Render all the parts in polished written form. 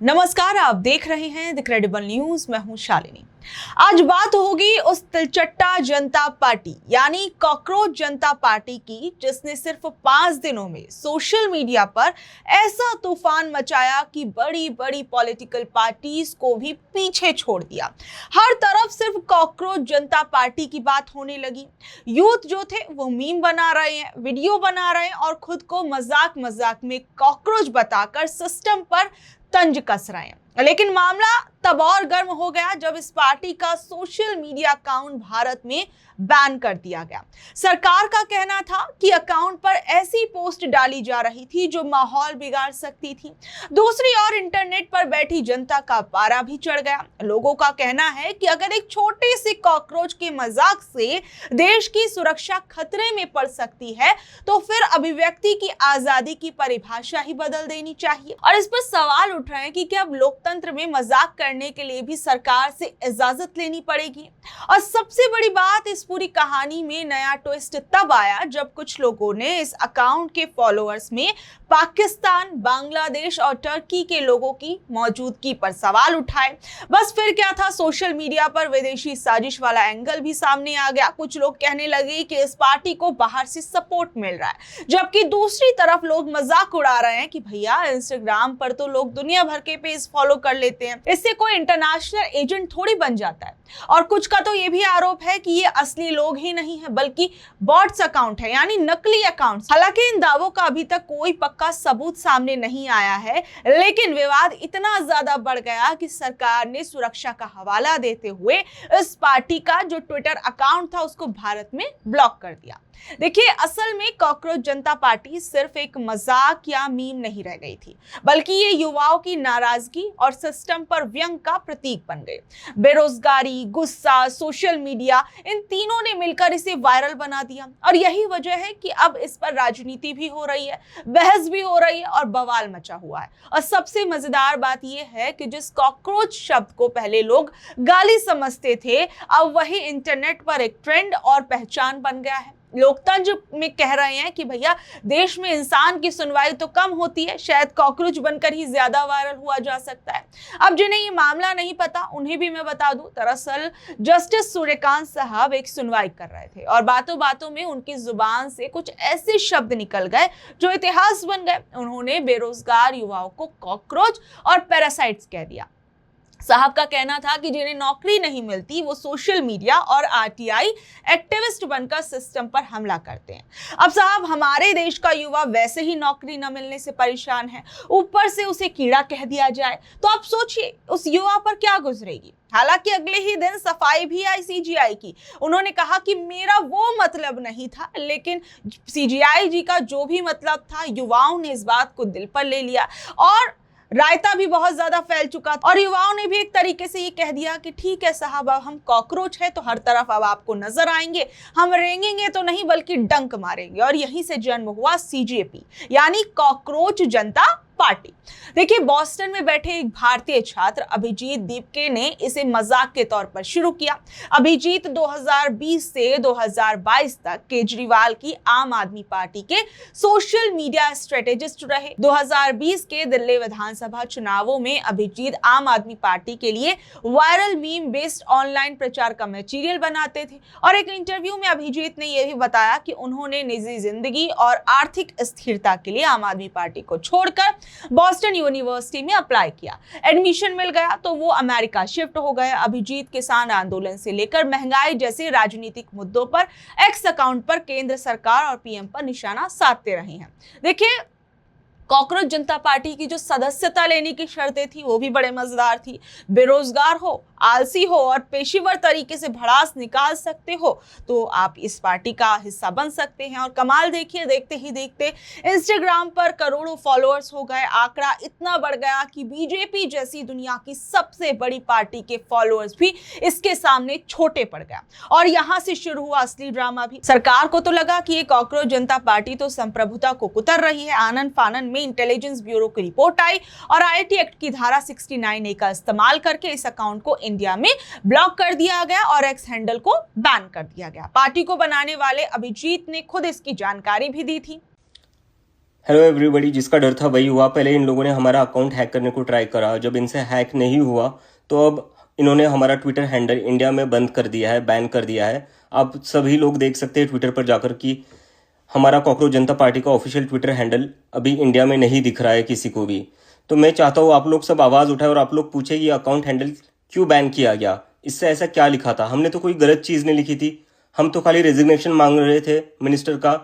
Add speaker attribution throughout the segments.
Speaker 1: नमस्कार, आप देख रहे हैं द क्रेडिबल न्यूज। मैं हूं शालिनी। आज बात होगी उस तिलचट्टा जनता पार्टी यानी कॉकरोच जनता पार्टी की, जिसने सिर्फ 5 दिनों में सोशल मीडिया पर ऐसा तूफान मचाया कि बड़ी बड़ी पॉलिटिकल पार्टीज को भी पीछे छोड़ दिया। हर तरफ सिर्फ कॉकरोच जनता पार्टी की बात होने लगी। यूथ जो थे वो मीम बना रहे हैं, वीडियो बना रहे हैं और खुद को मजाक मजाक में कॉकरोच बताकर सिस्टम पर तंज कस रहे हैं। लेकिन मामला तब और गर्म हो गया जब इस पार्टी का सोशल मीडिया अकाउंट भारत में बैन कर दिया गया। सरकार का कहना था कि अकाउंट पर ऐसी पोस्ट डाली जा रही थी जो माहौल बिगाड़ सकती थी। दूसरी ओर इंटरनेट पर बैठी जनता का पारा भी चढ़ गया। लोगों का कहना है कि अगर एक छोटे से कॉकरोच के मजाक से देश की सुरक्षा खतरे में पड़ सकती है तो फिर अभिव्यक्ति की आजादी की परिभाषा ही बदल देनी चाहिए। और इस पर सवाल उठ रहे हैं कि क्या अब लोकतंत्र में मजाक करने के लिए भी सरकार से इजाजत लेनी पड़ेगी। और सबसे बड़ी बात, इस पूरी कहानी में नया ट्विस्ट तब आया जब कुछ लोगों ने इस अकाउंट के फॉलोअर्स में पाकिस्तान, बांग्लादेश और टर्की के लोगों की मौजूदगी पर सवाल उठाए। बस फिर क्या था, सोशल मीडिया पर विदेशी साजिश वाला एंगल भी सामने आ गया। कुछ लोग कहने लगे कि इस पार्टी को बाहर से सपोर्ट मिल रहा है, जबकि दूसरी तरफ लोग मजाक उड़ा रहे हैं कि भैया इंस्टाग्राम पर तो लोग दुनिया भर के पेज फॉलो कर लेते हैं, इससे कोई इंटरनेशनल एजेंट थोड़ी बन जाता है। और कुछ का तो ये भी आरोप है कि ये असली लोग ही नहीं है बल्कि बॉट्स अकाउंट है, यानी नकली अकाउंट। हालांकि इन दावों का अभी तक कोई पक्का सबूत सामने नहीं आया है, लेकिन विवाद इतना ज्यादा बढ़ गया कि सरकार ने सुरक्षा का हवाला देते हुए इस पार्टी का जो ट्विटर अकाउंट था उसको भारत में ब्लॉक कर दिया। देखिए, असल में कॉकरोच जनता पार्टी सिर्फ एक मजाक या मीम नहीं रह गई थी, बल्कि ये युवाओं की नाराजगी और सिस्टम पर व्यंग का प्रतीक बन गए। बेरोजगारी, गुस्सा, सोशल मीडिया, इन तीनों ने मिलकर इसे वायरल बना दिया। और यही वजह है कि अब इस पर राजनीति भी हो रही है, बहस भी हो रही है और बवाल मचा हुआ है। और सबसे मजेदार बात यह है कि जिस कॉकरोच शब्द को पहले लोग गाली समझते थे, अब वही इंटरनेट पर एक ट्रेंड और पहचान बन गया है। लोग तंज में कह रहे हैं कि भैया देश में इंसान की सुनवाई तो कम होती है, शायद कॉकरोच बनकर ही ज्यादा वायरल हुआ जा सकता है। अब जिन्हें ये मामला नहीं पता उन्हें भी मैं बता दूं, दरअसल जस्टिस सूर्यकांत साहब एक सुनवाई कर रहे थे और बातों बातों में उनकी जुबान से कुछ ऐसे शब्द निकल गए जो इतिहास बन गए। उन्होंने बेरोजगार युवाओं को कॉकरोच और पैरासाइट्स कह दिया। साहब का कहना था कि जिन्हें नौकरी नहीं मिलती वो सोशल मीडिया और आरटीआई एक्टिविस्ट बनकर सिस्टम पर हमला करते हैं। अब साहब, हमारे देश का युवा वैसे ही नौकरी न मिलने से परेशान है, ऊपर से उसे कीड़ा कह दिया जाए तो आप सोचिए उस युवा पर क्या गुजरेगी। हालांकि अगले ही दिन सफाई भी आई सीजीआई की। उन्होंने कहा कि मेरा वो मतलब नहीं था, लेकिन सीजीआई जी का जो भी मतलब था, युवाओं ने इस बात को दिल पर ले लिया और रायता भी बहुत ज्यादा फैल चुका था। और युवाओं ने भी एक तरीके से ये कह दिया कि ठीक है साहब, अब हम कॉकरोच है तो हर तरफ अब आपको नजर आएंगे, हम रेंगेंगे तो नहीं बल्कि डंक मारेंगे। और यहीं से जन्म हुआ सीजेपी यानी कॉकरोच जनता पार्टी। देखिए, बॉस्टन में बैठे एक भारतीय छात्र अभिजीत दीपके ने इसे मजाक के तौर पर शुरू किया। अभिजीत 2020 से 2022 तक केजरीवाल की आम आदमी पार्टी के सोशल मीडिया स्ट्रेटेजिस्ट रहे। 2020 के दिल्ली विधानसभा चुनावों में अभिजीत आम आदमी पार्टी के लिए वायरल मीम बेस्ड ऑनलाइन प्रचार का मटेरियल बनाते थे। और एक इंटरव्यू में अभिजीत ने यह भी बताया कि उन्होंने निजी जिंदगी और आर्थिक स्थिरता के लिए आम आदमी पार्टी को छोड़कर बॉस्टन यूनिवर्सिटी में अप्लाई किया। एडमिशन मिल गया तो वो अमेरिका शिफ्ट हो गए। अभिजीत किसान आंदोलन से लेकर महंगाई जैसे राजनीतिक मुद्दों पर एक्स अकाउंट पर केंद्र सरकार और पीएम पर निशाना साधते रहे हैं। देखिए, कॉकरोच जनता पार्टी की जो सदस्यता लेने की शर्तें थी वो भी बड़े मजेदार थी। बेरोजगार हो, आलसी हो और पेशेवर तरीके से भड़ास निकाल सकते हो तो आप इस पार्टी का हिस्सा बन सकते हैं। और कमाल देखिए, देखते ही देखते इंस्टाग्राम पर करोड़ों फॉलोअर्स हो गए। आंकड़ा इतना बढ़ गया कि बीजेपी जैसी दुनिया की सबसे बड़ी पार्टी के फॉलोअर्स भी इसके सामने छोटे पड़ गया। और यहां से शुरू हुआ असली ड्रामा भी। सरकार को तो लगा कि ये कॉकरोच जनता पार्टी तो संप्रभुता को कुतर रही है। आनन फानन में इंटेलिजेंस ब्यूरो की रिपोर्ट आई और आईटी एक्ट की धारा 69A का इस्तेमाल करके इस अकाउंट को इंडिया में ब्लॉक कर दिया गया और एक्स हैंडल को बैन कर दिया गया। पार्टी को बनाने वाले अभिजीत ने खुद इसकी जानकारी भी दी थी।
Speaker 2: हेलो एवरीबॉडी, जिसका डर था वही हुआ। पहले इन लोगों ने हमारा अकाउंट हैक करने को ट्राई करा, जब इनसे हैक नहीं हुआ तो अब इन्होंने हमारा ट्विटर हैंडल इंडिया में बंद कर दिया है, बैन कर दिया है। आप सभी लोग देख सकते हैं ट्विटर पर जाकर कि हमारा कॉकरोच जनता पार्टी का ऑफिशियल ट्विटर हैंडल अभी इंडिया में नहीं दिख रहा है किसी को भी। तो मैं चाहता हूँ आप लोग सब आवाज़ उठाए और आप लोग पूछे ये अकाउंट हैंडल क्यों बैन किया गया, इससे ऐसा क्या लिखा था। हमने तो कोई गलत चीज़ नहीं लिखी थी, हम तो खाली रेजिग्नेशन मांग रहे थे मिनिस्टर का।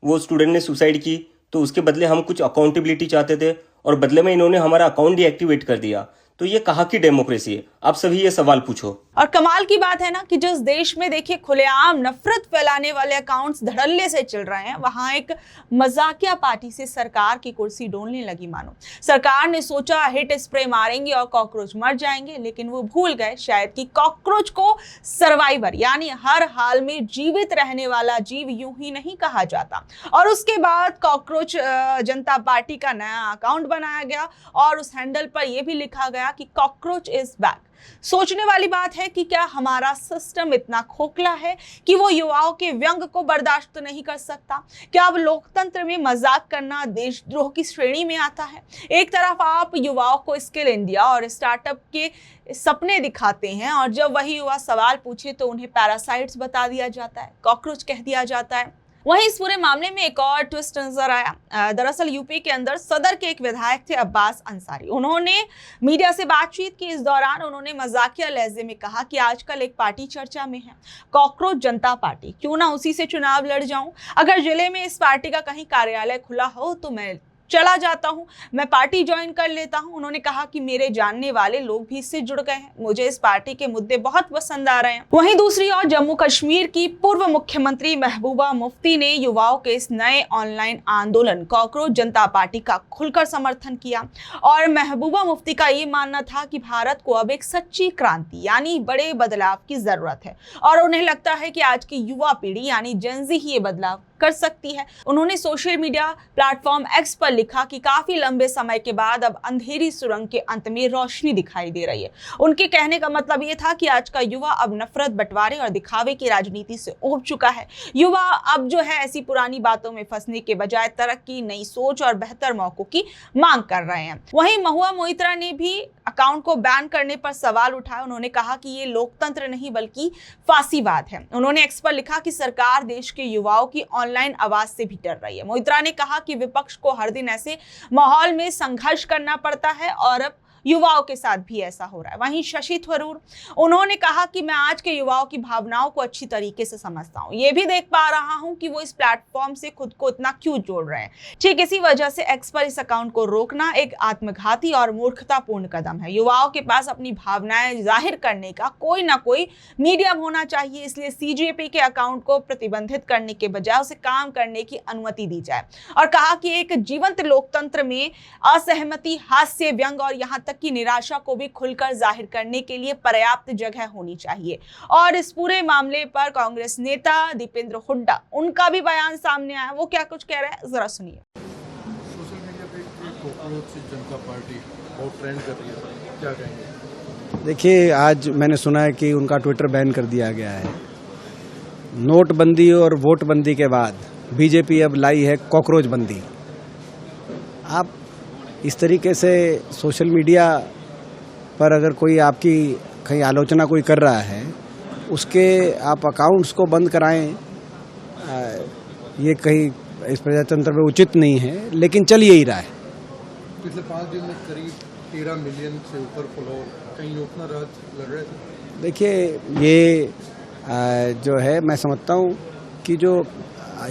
Speaker 2: वो स्टूडेंट ने सुसाइड की तो उसके बदले हम कुछ अकाउंटेबिलिटी चाहते थे और बदले में इन्होंने हमारा अकाउंट डीएक्टिवेट कर दिया। तो ये कहाँ की डेमोक्रेसी है? आप सभी ये सवाल पूछो।
Speaker 1: और कमाल की बात है ना कि जिस देश में देखिए खुलेआम नफरत फैलाने वाले अकाउंट्स धड़ल्ले से चल रहे हैं, वहां एक मजाकिया पार्टी से सरकार की कुर्सी डोलने लगी। मानो सरकार ने सोचा हिट स्प्रे मारेंगे और कॉकरोच मर जाएंगे, लेकिन वो भूल गए शायद कि कॉकरोच को सर्वाइवर यानी हर हाल में जीवित रहने वाला जीव यूं ही नहीं कहा जाता। और उसके बाद कॉकरोच जनता पार्टी का नया अकाउंट बनाया गया और उस हैंडल पर यह भी लिखा गया कि कॉकरोच इज बैक। सोचने वाली बात है कि क्या हमारा सिस्टम इतना खोखला है कि वो युवाओं के व्यंग को बर्दाश्त नहीं कर सकता? क्या अब लोकतंत्र में मजाक करना देशद्रोह की श्रेणी में आता है? एक तरफ आप युवाओं को स्किल इंडिया और स्टार्टअप के सपने दिखाते हैं और जब वही युवा सवाल पूछे तो उन्हें पैरासाइट्स बता दिया जाता है, कॉकरोच कह दिया जाता है। वहीं इस पूरे मामले में एक और ट्विस्ट नजर आया। दरअसल यूपी के अंदर सदर के एक विधायक थे अब्बास अंसारी। उन्होंने मीडिया से बातचीत की। इस दौरान उन्होंने मजाकिया लहजे में कहा कि आजकल एक पार्टी चर्चा में है, कॉकरोच जनता पार्टी, क्यों ना उसी से चुनाव लड़ जाऊं। अगर जिले में इस पार्टी का कहीं कार्यालय खुला हो तो मैं चला जाता हूं, मैं पार्टी ज्वाइन कर लेता हूं। उन्होंने कहा कि मेरे जानने वाले लोग भी इससे जुड़ गए हैं, मुझे इस पार्टी के मुद्दे बहुत पसंद आ रहे हैं। वहीं दूसरी ओर जम्मू कश्मीर की पूर्व मुख्यमंत्री महबूबा मुफ्ती ने युवाओं के इस नए ऑनलाइन आंदोलन कॉकरोच जनता पार्टी का खुलकर समर्थन किया। और महबूबा मुफ्ती का ये मानना था कि भारत को अब एक सच्ची क्रांति यानी बड़े बदलाव की जरूरत है और उन्हें लगता है कि आज की युवा पीढ़ी यानी जेनजी ही ये बदलाव कर सकती है। उन्होंने सोशल मीडिया प्लेटफॉर्म एक्स पर लिखा कि काफी लंबे समय के बाद अब अंधेरी सुरंग के अंत में रोशनी दिखाई दे रही है। उनके कहने का मतलब ये था कि आज का युवा अब नफरत, बंटवारे और दिखावे की राजनीति से ऊब चुका है। युवा अब जो है ऐसी पुरानी बातों में फंसने के बजाय तरक्की, नई सोच और बेहतर मौकों की मांग कर रहे हैं। वहीं महुआ मोइत्रा ने भी अकाउंट को बैन करने पर सवाल उठाया। उन्होंने कहा कि ये लोकतंत्र नहीं बल्कि फांसीवाद है। उन्होंने एक्स पर लिखा कि सरकार देश के युवाओं की ऑनलाइन आवाज से भी डर रही है। मोइत्रा ने कहा कि विपक्ष को हर दिन ऐसे माहौल में संघर्ष करना पड़ता है और अब युवाओं के साथ भी ऐसा हो रहा है। वहीं शशि थरूर, उन्होंने कहा कि मैं आज के युवाओं की भावनाओं को अच्छी तरीके से समझता हूं, ये भी देख पा रहा हूं कि वो इस प्लेटफॉर्म से खुद को इतना क्यों जोड़ रहे हैं। ठीक इसी वजह से एक्स पर इस अकाउंट को रोकना एक आत्मघाती और मूर्खतापूर्ण कदम है। युवाओं के पास अपनी भावनाएं जाहिर करने का कोई ना कोई मीडियम होना चाहिए, इसलिए सीजेपी के अकाउंट को प्रतिबंधित करने के बजाय उसे काम करने की अनुमति दी जाए। और कहा कि एक जीवंत लोकतंत्र में असहमति, हास्य, व्यंग और यहाँ तक की निराशा को भी खुलकर जाहिर करने के लिए पर्याप्त जगह होनी चाहिए। और इस पूरे मामले पर कांग्रेस नेता दीपेंद्र हुड्डा, उनका भी बयान सामने आया। वो क्या कुछ कह रहे हैं, जरा सुनिए।
Speaker 3: सोशल मीडिया पे कॉकरोच जनता पार्टी बहुत ट्रेंड कर रही है, क्या कहेंगे?
Speaker 4: देखिए, आज मैंने सुना है कि उनका ट्विटर बैन कर दिया गया है। नोटबंदी और वोटबंदी के बाद बीजेपी अब लाई है कॉकरोच बंदी। आप इस तरीके से सोशल मीडिया पर अगर कोई आपकी कहीं आलोचना कोई कर रहा है, उसके आप अकाउंट्स को बंद कराएं, ये कहीं इस प्रजातंत्र में उचित नहीं है, लेकिन चल यही रहा है।
Speaker 3: पिछले 5 दिन में करीब 13 मिलियन से ऊपर फॉलोअर, कहीं ओपनर लग रहे थे।
Speaker 4: देखिए, ये जो है, मैं समझता हूँ कि जो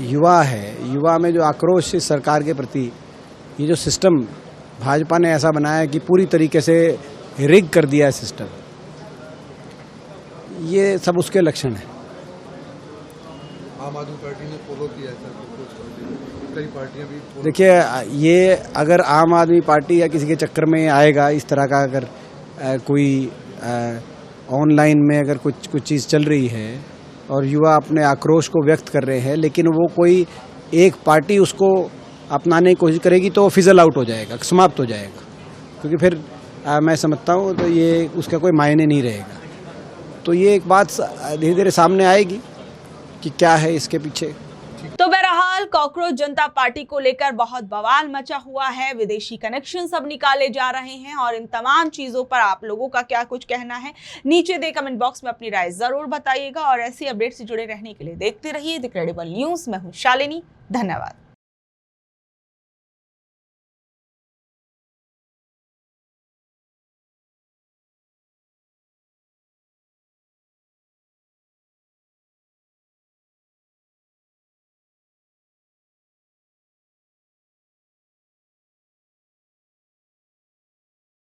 Speaker 4: युवा है, युवा में जो आक्रोश है सरकार के प्रति, ये जो सिस्टम भाजपा ने ऐसा बनाया कि पूरी तरीके से रिग कर दिया है सिस्टम, ये सब उसके लक्षण है।
Speaker 3: आम आदमी पार्टी ने फॉलो किया था, कई पार्टियां भी।
Speaker 4: देखिए, ये अगर आम आदमी पार्टी या किसी के चक्कर में आएगा, इस तरह का अगर कोई ऑनलाइन में अगर कुछ चीज़ चल रही है और युवा अपने आक्रोश को व्यक्त कर रहे हैं, लेकिन वो कोई एक पार्टी उसको अपनाने की कोशिश करेगी तो फिजल आउट हो जाएगा, समाप्त हो जाएगा, क्योंकि फिर मैं समझता हूँ तो ये उसका कोई मायने नहीं रहेगा। तो ये एक बात धीरे धीरे सामने आएगी कि क्या है इसके पीछे।
Speaker 1: तो बहरहाल कॉकरोच जनता पार्टी को लेकर बहुत बवाल मचा हुआ है। विदेशी कनेक्शन सब निकाले जा रहे हैं और इन तमाम चीजों पर आप लोगों का क्या कुछ कहना है, नीचे दे कमेंट बॉक्स में अपनी राय जरूर बताइएगा। और ऐसी अपडेट से जुड़े रहने के लिए देखते रहिए द क्रेडिबल न्यूज। मैं हूं शालिनी, धन्यवाद।